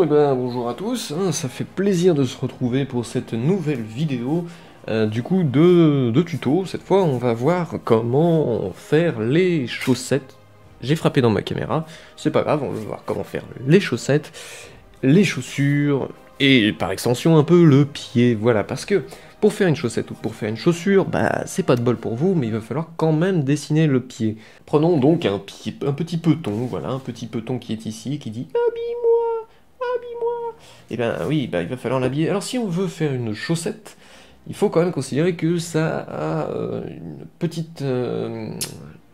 Bon, et ben bonjour à tous, hein, ça fait plaisir de se retrouver pour cette nouvelle vidéo, du coup de tuto. Cette fois, on va voir comment faire les chaussettes. J'ai frappé dans ma caméra, c'est pas grave, on va voir comment faire les chaussettes, les chaussures, et par extension un peu le pied, voilà, parce que pour faire une chaussette ou pour faire une chaussure, bah c'est pas de bol pour vous, mais il va falloir quand même dessiner le pied. Prenons donc un petit peton, voilà, un petit peton qui est ici, qui dit habille-moi, habille-moi. Et ben oui, bah, il va falloir l'habiller. Alors si on veut faire une chaussette, il faut quand même considérer que ça a une petite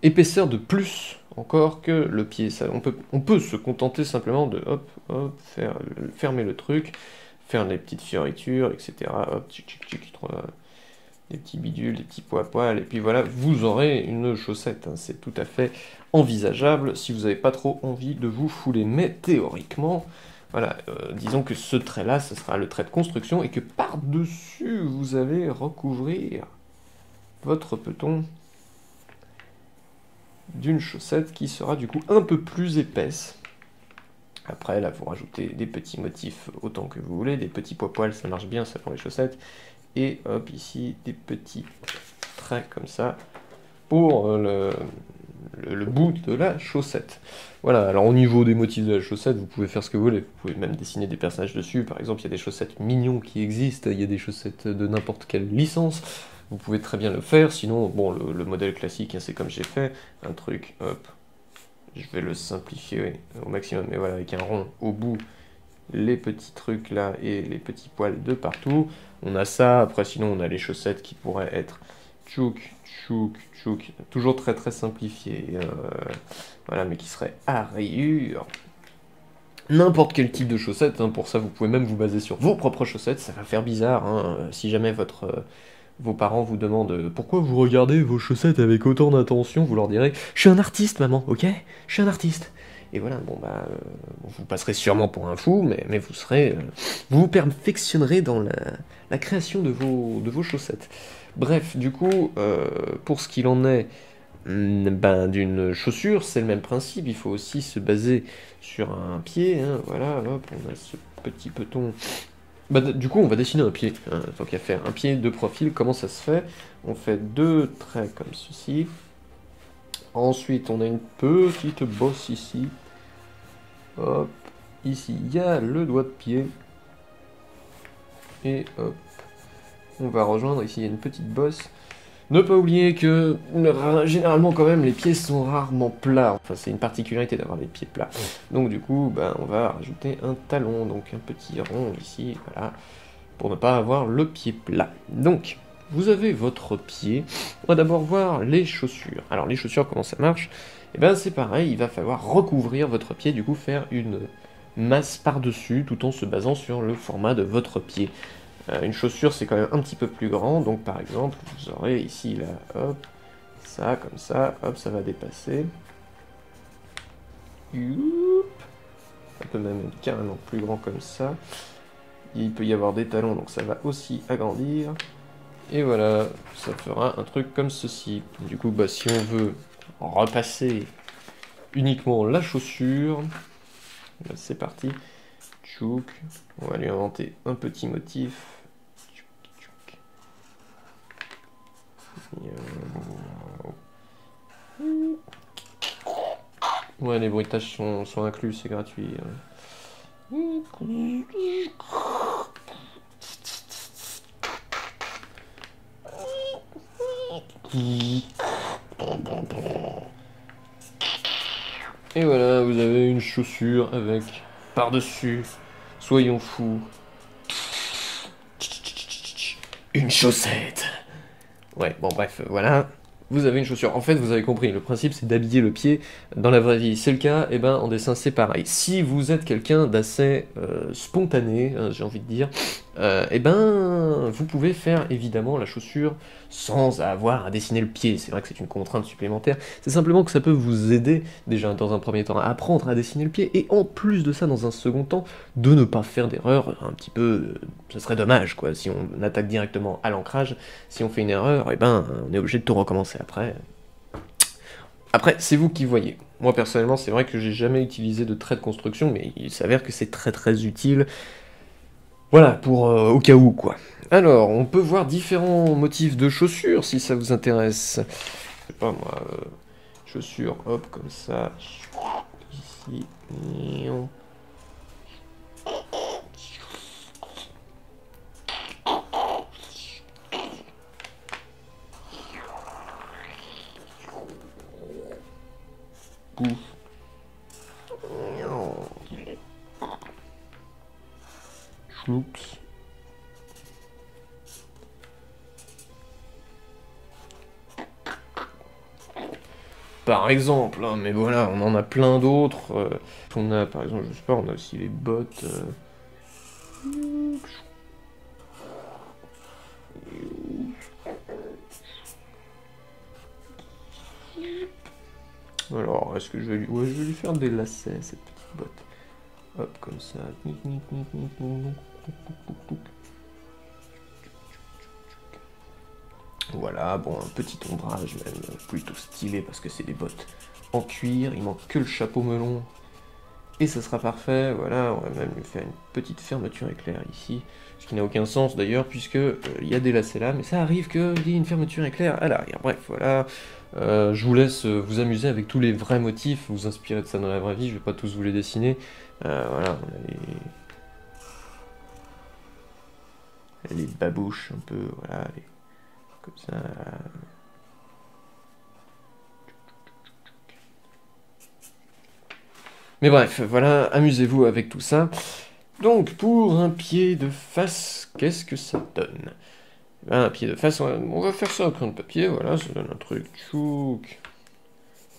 épaisseur de plus encore que le pied. Ça, on peut se contenter simplement de hop, hop, fermer le truc, faire des petites fioritures, etc. Hop, des petits bidules, des petits pois à poil, et puis voilà, vous aurez une chaussette. Hein. C'est tout à fait envisageable si vous n'avez pas trop envie de vous fouler. Mais théoriquement, voilà, disons que ce trait-là, ce sera le trait de construction, et que par-dessus, vous allez recouvrir votre peton d'une chaussette qui sera du coup un peu plus épaisse. Après, là, vous rajoutez des petits motifs autant que vous voulez, des petits pois-poils, ça marche bien, ça pour les chaussettes. Et hop, ici, des petits traits comme ça pour le bout de la chaussette. Voilà, alors au niveau des motifs de la chaussette, vous pouvez faire ce que vous voulez. Vous pouvez même dessiner des personnages dessus. Par exemple, il y a des chaussettes mignons qui existent, il y a des chaussettes de n'importe quelle licence. Vous pouvez très bien le faire. Sinon, bon, le modèle classique, hein, c'est comme j'ai fait. Un truc, hop, je vais le simplifier au maximum. Mais voilà, avec un rond au bout, les petits trucs là et les petits poils de partout. On a ça. Après, sinon, on a les chaussettes qui pourraient être tchouk, tchouk, tchouk. Toujours très très simplifié. Voilà, mais qui seraient à rayures. N'importe quel type de chaussettes. Hein, pour ça, vous pouvez même vous baser sur vos propres chaussettes. Ça va faire bizarre. Hein, si jamais vos parents vous demandent pourquoi vous regardez vos chaussettes avec autant d'attention, vous leur direz je suis un artiste, maman, ok? Je suis un artiste. Et voilà, bon bah, vous passerez sûrement pour un fou, mais vous serez, vous perfectionnerez dans la création de vos chaussettes. Bref, du coup, pour ce qu'il en est ben, d'une chaussure, c'est le même principe. Il faut aussi se baser sur un pied. Hein, voilà, hop, on a ce petit peton. Bah, du coup, on va dessiner un pied, hein, tant qu'à faire. Un pied de profil, comment ça se fait? On fait deux traits comme ceci. Ensuite, on a une petite bosse ici. Hop, ici, il y a le doigt de pied. Et hop, on va rejoindre, ici, il y a une petite bosse. Ne pas oublier que, généralement, quand même, les pieds sont rarement plats. Enfin, c'est une particularité d'avoir les pieds plats. Donc, du coup, ben, on va rajouter un talon, donc un petit rond ici, voilà, pour ne pas avoir le pied plat. Donc, vous avez votre pied. On va d'abord voir les chaussures. Alors, les chaussures, comment ça marche? Eh ben, c'est pareil, il va falloir recouvrir votre pied, du coup, faire une masse par-dessus, tout en se basant sur le format de votre pied. Une chaussure, c'est quand même un petit peu plus grand, donc par exemple, vous aurez ici, là, hop, ça, comme ça, hop, ça va dépasser. Youp. Ça peut même être carrément plus grand comme ça. Il peut y avoir des talons, donc ça va aussi agrandir. Et voilà, ça fera un truc comme ceci. Du coup, bah, si on veut repasser uniquement la chaussure, bah, c'est parti. Tchouk. On va lui inventer un petit motif. Ouais, les bruitages sont inclus, c'est gratuit. Et voilà, vous avez une chaussure avec par-dessus, soyons fous, une chaussette. Ouais, bon bref, voilà. Vous avez une chaussure. En fait, vous avez compris, le principe c'est d'habiller le pied. Dans la vraie vie, c'est le cas, et ben en dessin c'est pareil. Si vous êtes quelqu'un d'assez spontané, hein, j'ai envie de dire, et ben vous pouvez faire évidemment la chaussure sans avoir à dessiner le pied. C'est vrai que c'est une contrainte supplémentaire. C'est simplement que ça peut vous aider déjà dans un premier temps à apprendre à dessiner le pied, et en plus de ça, dans un second temps, de ne pas faire d'erreur un petit peu. Ce serait dommage quoi, si on attaque directement à l'ancrage. Si on fait une erreur, et ben on est obligé de tout recommencer après. Après, c'est vous qui voyez. Moi, personnellement, c'est vrai que j'ai jamais utilisé de trait de construction, mais il s'avère que c'est très très utile. Voilà, pour au cas où, quoi. Alors, on peut voir différents motifs de chaussures, si ça vous intéresse. Je sais pas, moi, chaussures, hop, comme ça. Ici. Pouf. Chloups. Par exemple, hein, mais voilà, on en a plein d'autres. On a, par exemple, je sais pas, on a aussi les bottes. Alors, est-ce que je vais lui... Ouais, je vais lui faire des lacets, cette petite botte. Hop, comme ça. Voilà, bon, un petit ombrage, même plutôt stylé, parce que c'est des bottes en cuir. Il manque que le chapeau melon. Et ça sera parfait, voilà, on va même lui faire une petite fermeture éclair ici, ce qui n'a aucun sens d'ailleurs, puisque il y a des lacets là, mais ça arrive qu'il y ait une fermeture éclair à l'arrière. Bref, voilà, je vous laisse vous amuser avec tous les vrais motifs, vous inspirer de ça dans la vraie vie, je vais pas tous vous les dessiner. Voilà, on a les babouches un peu, voilà, comme ça. Mais bref, voilà, amusez-vous avec tout ça. Donc, pour un pied de face, qu'est-ce que ça donne? Ben, un pied de face, on va faire ça au crayon de papier, voilà, ça donne un truc. Tchouk,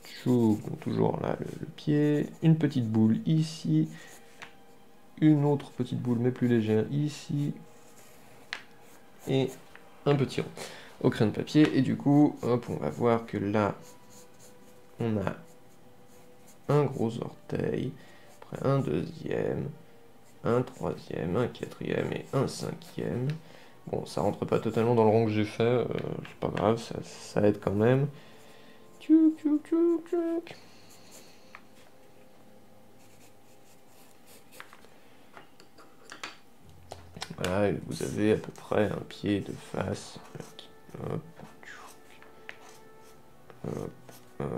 tchouk, donc toujours là, le pied. Une petite boule ici. Une autre petite boule, mais plus légère, ici. Et un petit rond au crayon de papier. Et du coup, hop, on va voir que là, on a un gros orteil. Après, un deuxième. Un troisième, un quatrième et un cinquième. Bon, ça rentre pas totalement dans le rond que j'ai fait, c'est pas grave, ça aide quand même. Tchouk, tchouk, tchouk, tchouk. Voilà, et vous avez à peu près un pied de face. Hop, hop, hop,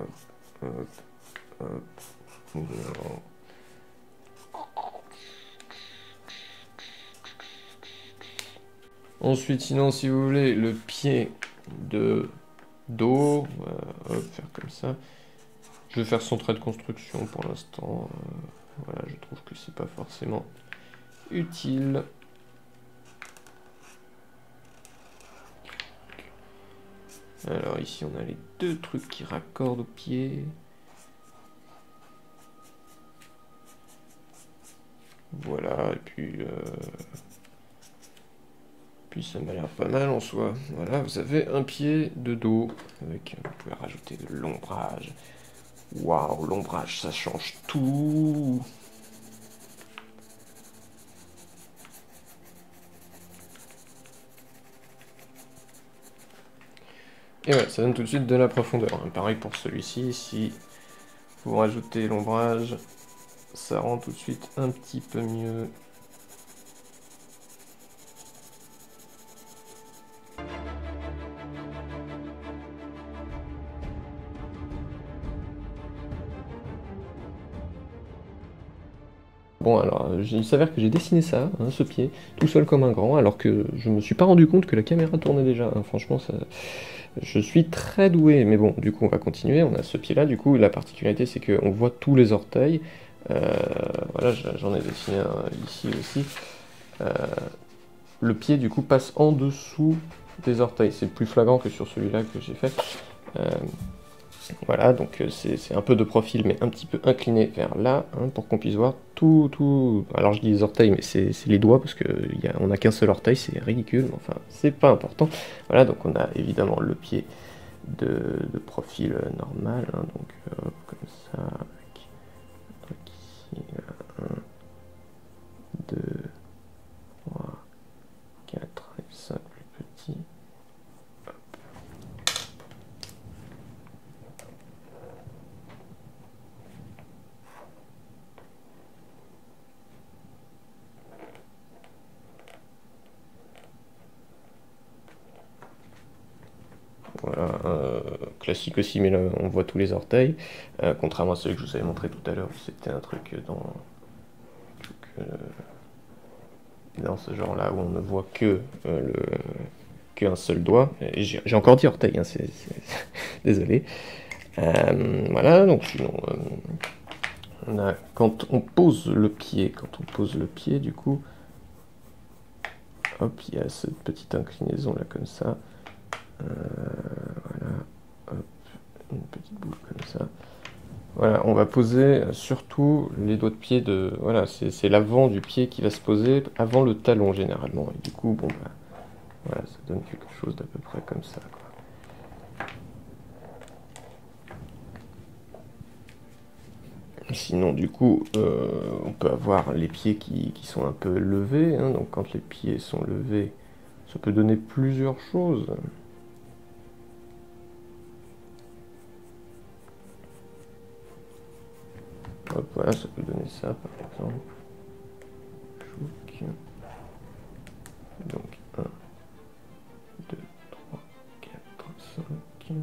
hop, hop. Non. Ensuite, sinon, si vous voulez, le pied de dos, hop, faire comme ça. Je vais faire son trait de construction pour l'instant. Voilà, je trouve que c'est pas forcément utile. Alors ici on a les deux trucs qui raccordent au pied. Voilà, et puis ça m'a l'air pas mal en soi. Voilà, vous avez un pied de dos avec, vous pouvez rajouter de l'ombrage. Waouh, l'ombrage, ça change tout. Et ouais, ça donne tout de suite de la profondeur. Pareil pour celui-ci, si vous rajoutez l'ombrage, ça rend tout de suite un petit peu mieux. Bon, alors, il s'avère que j'ai dessiné ça, hein, ce pied, tout seul comme un grand, alors que je me suis pas rendu compte que la caméra tournait déjà. Hein. Franchement, ça, je suis très doué. Mais bon, du coup, on va continuer. On a ce pied-là, du coup, la particularité, c'est qu'on voit tous les orteils. Voilà, j'en ai dessiné un ici aussi. Euh, le pied, du coup, passe en dessous des orteils. C'est plus flagrant que sur celui-là que j'ai fait. Euh, Voilà, donc c'est un peu de profil, mais un petit peu incliné vers là, hein, pour qu'on puisse voir tout. Alors je dis les orteils, mais c'est les doigts, parce qu'on n'a qu'un seul orteil, c'est ridicule, mais enfin, c'est pas important. Voilà, donc on a évidemment le pied de profil normal, hein, donc hop, comme ça, avec un truc ici, là, 1, 2, 3, 4 et 5 plus petits. voilà, classique aussi, mais là on voit tous les orteils, contrairement à celui que je vous avais montré tout à l'heure, c'était un truc dans ce genre-là où on ne voit qu'un seul doigt. Et j'ai encore dit orteil, hein, désolé. Voilà, donc sinon, quand on pose le pied, du coup, hop, il y a cette petite inclinaison là comme ça. Voilà, hop, une petite boule comme ça. Voilà, on va poser surtout les doigts de pied de... Voilà, c'est l'avant du pied qui va se poser avant le talon généralement. Et du coup, bon, bah, voilà, ça donne quelque chose d'à peu près comme ça, quoi. Sinon, du coup, on peut avoir les pieds qui sont un peu levés, hein. Donc quand les pieds sont levés, ça peut donner plusieurs choses. Hop, voilà, ça peut donner ça, par exemple. Chouc. Donc, 1, 2, 3, 4, 5.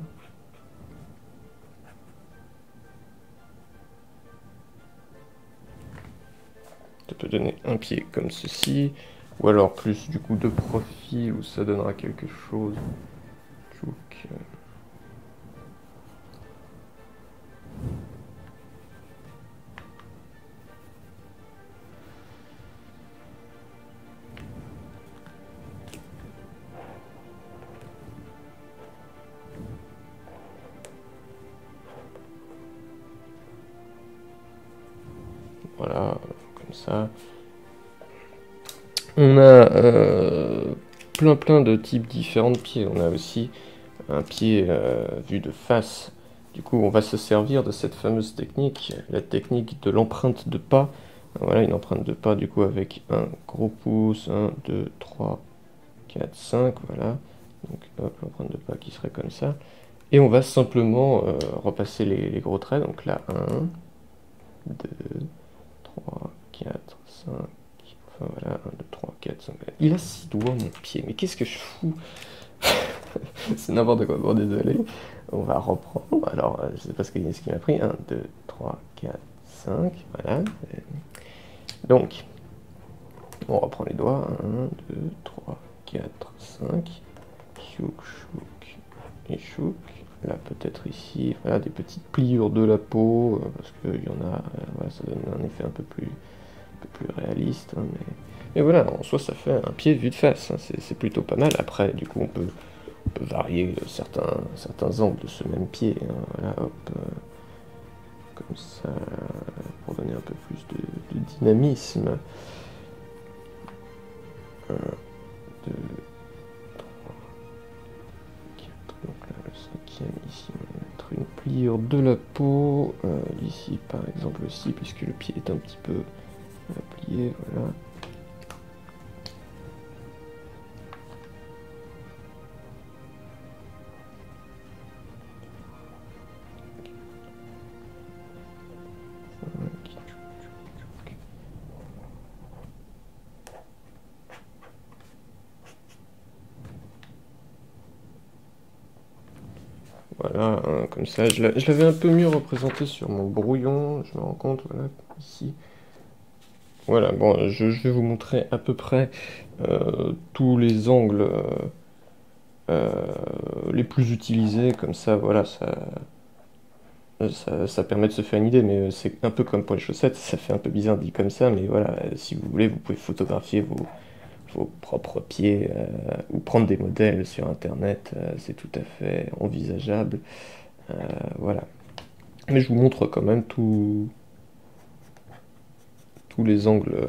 Ça peut donner un pied comme ceci, ou alors plus du coup de profil, où ça donnera quelque chose. Chouc. Voilà, comme ça. On a plein de types différents de pieds. On a aussi un pied vu de face. Du coup, on va se servir de cette fameuse technique, la technique de l'empreinte de pas. Voilà, une empreinte de pas, du coup, avec un gros pouce, 1, 2, 3, 4, 5, voilà. Donc, hop, l'empreinte de pas qui serait comme ça. Et on va simplement repasser les gros traits. Donc là, 1, 2, 3, 4, 5. Enfin voilà, 1, 2, 3, 4, 5. Il a 6 doigts, mon pied. Mais qu'est-ce que je fous? C'est n'importe quoi. Bon, désolé. On va reprendre. Alors, je sais pas ce qu'il m'a pris. 1, 2, 3, 4, 5. Voilà. Donc, on reprend les doigts. 1, 2, 3, 4, 5. Chouk, chouk et chouk. Là, peut-être ici. Voilà, des petites pliures de la peau. Parce qu'il y en a. Voilà, ça donne un effet un peu plus réaliste. Hein, mais voilà, en soi, ça fait un pied vu de face. Hein, c'est plutôt pas mal. Après, du coup, on peut varier certains angles de ce même pied. Hein, voilà, hop, comme ça, pour donner un peu plus de dynamisme. 1, 2, 3, 4. Donc là, le cinquième, ici, on va mettre une pliure de la peau. Ici, par exemple, aussi, puisque le pied est un petit peu plié, voilà. Voilà, hein, comme ça, je l'avais un peu mieux représenté sur mon brouillon, je me rends compte, voilà, ici. Voilà, bon, je vais vous montrer à peu près tous les angles les plus utilisés, comme ça, voilà, ça permet de se faire une idée, mais c'est un peu comme pour les chaussettes, ça fait un peu bizarre dit comme ça, mais voilà, si vous voulez, vous pouvez photographier vos propres pieds ou prendre des modèles sur internet, c'est tout à fait envisageable. Voilà. Mais je vous montre quand même tous les angles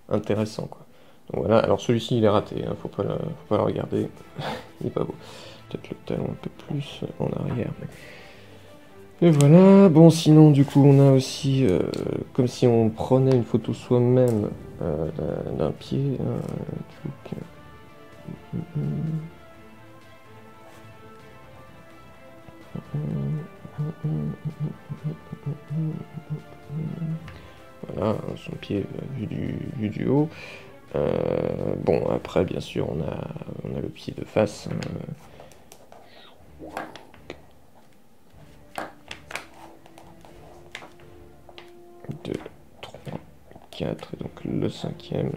intéressants, quoi. Donc voilà, alors celui-ci il est raté, hein, faut pas le regarder, il est pas beau. Peut-être le talon un peu plus en arrière. Et voilà, bon sinon du coup on a aussi, comme si on prenait une photo soi-même d'un pied, voilà, son pied vu du haut. Bon, après, bien sûr, on a le pied de face. 4, et donc le 5e,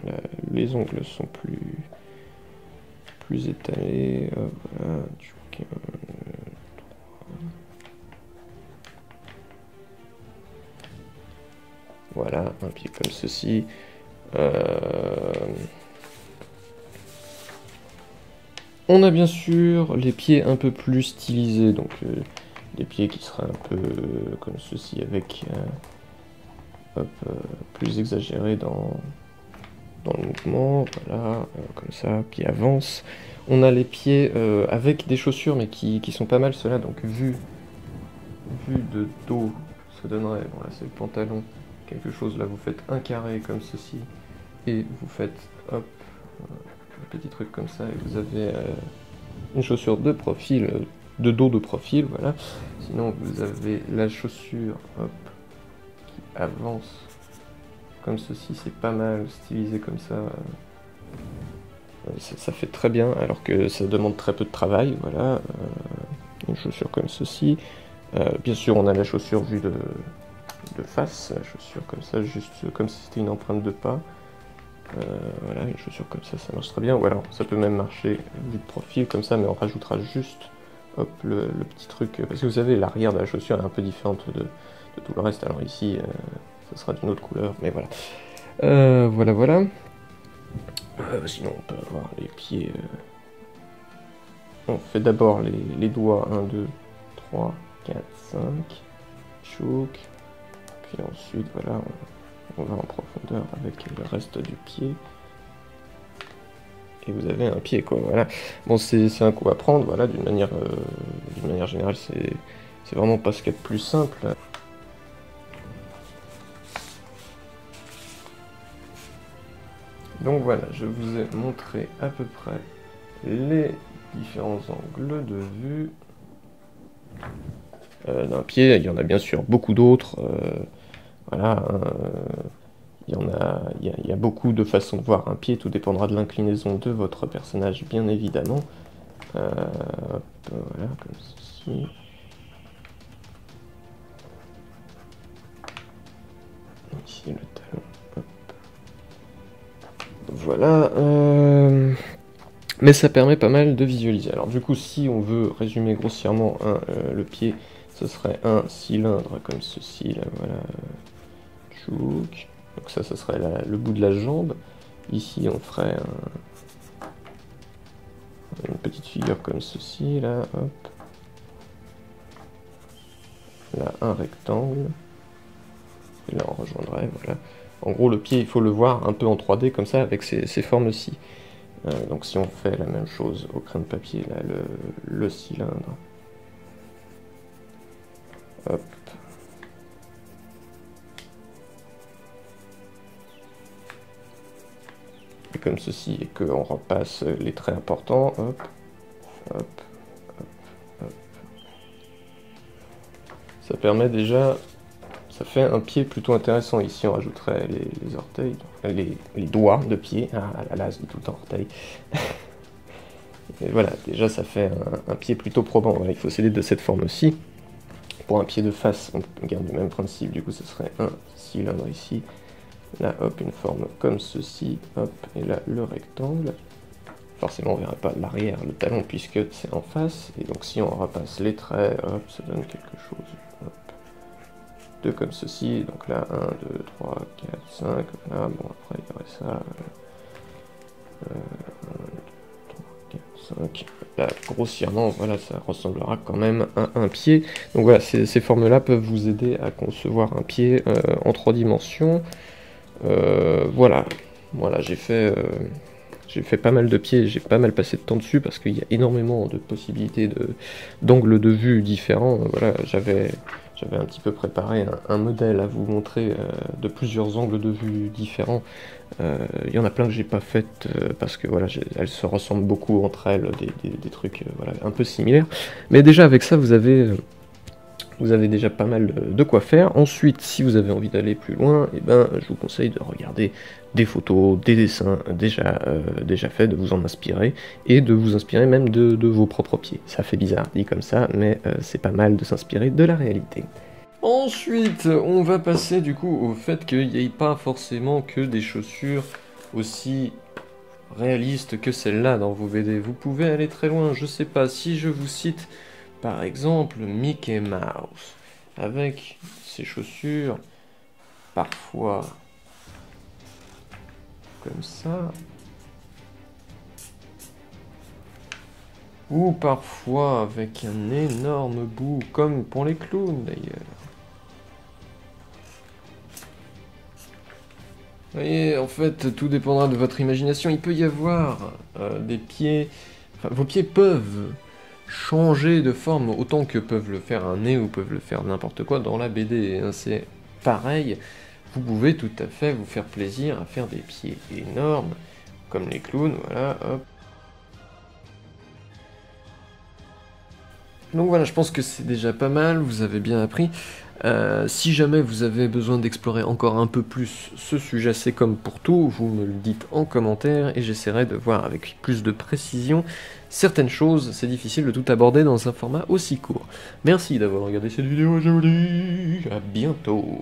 les ongles sont plus étalés, voilà, du 15, 3. Voilà, un pied comme ceci. On a bien sûr les pieds un peu plus stylisés, donc des pieds qui seraient un peu comme ceci, avec plus exagérés dans le mouvement, voilà, comme ça, qui avance. On a les pieds avec des chaussures, mais qui sont pas mal ceux-là, donc vu de dos, ça donnerait, bon là c'est le pantalon, quelque chose, là vous faites un carré comme ceci, et vous faites, hop, un petit truc comme ça, et vous avez une chaussure de profil, de dos de profil, voilà. Sinon vous avez la chaussure, hop, qui avance, comme ceci, c'est pas mal stylisé comme ça. Ça fait très bien, alors que ça demande très peu de travail, voilà. Une chaussure comme ceci. Bien sûr, on a la chaussure vue de face, la chaussure comme ça, juste comme si c'était une empreinte de pas. Voilà, une chaussure comme ça marche très bien. Ou alors, ça peut même marcher vue de profil comme ça, mais on rajoutera juste, hop, le petit truc. Parce que vous savez, l'arrière de la chaussure est un peu différente de tout le reste. Alors ici, ça sera d'une autre couleur, mais voilà. Voilà. Sinon, on peut avoir les pieds. On fait d'abord les doigts 1, 2, 3, 4, 5. Chouk. Puis ensuite, voilà, on va en profondeur avec le reste du pied. Et vous avez un pied, quoi, voilà. Bon, c'est un coup à prendre, voilà, d'une manière générale, c'est vraiment pas ce qu'il y a de plus simple. Donc voilà, je vous ai montré à peu près les différents angles de vue d'un pied. Il y en a bien sûr beaucoup d'autres. Voilà, il y a beaucoup de façons de voir un pied, tout dépendra de l'inclinaison de votre personnage, bien évidemment. Hop, voilà, comme ceci. Ici le talon. Hop. Voilà. Mais ça permet pas mal de visualiser. Alors du coup, si on veut résumer grossièrement le pied, ce serait un cylindre comme ceci, là, voilà. Tchouk. Donc ça serait le bout de la jambe. Ici, on ferait une petite figure comme ceci, là, hop. Là, un rectangle. Et là, on rejoindrait, voilà. En gros, le pied, il faut le voir un peu en 3D, comme ça, avec ces formes-ci. Donc si on fait la même chose au crayon de papier, là, le cylindre. Hop. Et comme ceci, et qu'on repasse les traits importants, hop, hop, hop, hop. Ça permet déjà, ça fait un pied plutôt intéressant. Ici, on rajouterait les orteils, les doigts de pied. Ah là, je dis tout le temps orteil. Et voilà, déjà, ça fait un pied plutôt probant. Voilà, il faut s'aider de cette forme-ci. Pour un pied de face, on garde le même principe. Du coup, ce serait un cylindre ici. Là, hop, une forme comme ceci, hop, et là, le rectangle. Forcément, on ne verra pas l'arrière, le talon, puisque c'est en face. Et donc, si on repasse les traits, hop, ça donne quelque chose. Hop. Deux comme ceci. Donc là, 1, 2, 3, 4, 5. Voilà, bon, après, il y aurait ça. 1, 2, 3, 4, 5. Là, grossièrement, voilà, ça ressemblera quand même à un pied. Donc voilà, ces formes-là peuvent vous aider à concevoir un pied en 3 dimensions. Voilà, j'ai fait pas mal de pieds, j'ai pas mal passé de temps dessus parce qu'il y a énormément de possibilités d'angles de vue différents. Voilà, j'avais un petit peu préparé un modèle à vous montrer de plusieurs angles de vue différents. Il y en a plein que j'ai pas faites parce que voilà, elles se ressemblent beaucoup entre elles, des trucs voilà, un peu similaires. Mais déjà avec ça, vous avez déjà pas mal de quoi faire. Ensuite, si vous avez envie d'aller plus loin, eh ben, je vous conseille de regarder des photos, des dessins déjà faits, de vous en inspirer, et de vous inspirer même de vos propres pieds. Ça fait bizarre dit comme ça, mais c'est pas mal de s'inspirer de la réalité. Ensuite, on va passer du coup au fait qu'il n'y ait pas forcément que des chaussures aussi réalistes que celles-là dans vos BD. Vous pouvez aller très loin, je sais pas, si je vous cite par exemple Mickey Mouse, avec ses chaussures parfois comme ça, ou parfois avec un énorme bout, comme pour les clowns d'ailleurs. Vous voyez, en fait, tout dépendra de votre imagination. Il peut y avoir des pieds... Enfin, vos pieds peuvent changer de forme autant que peuvent le faire un nez ou peuvent le faire n'importe quoi dans la BD. Hein. C'est pareil, vous pouvez tout à fait vous faire plaisir à faire des pieds énormes, comme les clowns, voilà, hop. Donc voilà, je pense que c'est déjà pas mal, vous avez bien appris. Si jamais vous avez besoin d'explorer encore un peu plus ce sujet, c'est comme pour tout, vous me le dites en commentaire et j'essaierai de voir avec plus de précision certaines choses. C'est difficile de tout aborder dans un format aussi court. Merci d'avoir regardé cette vidéo, je vous dis à bientôt.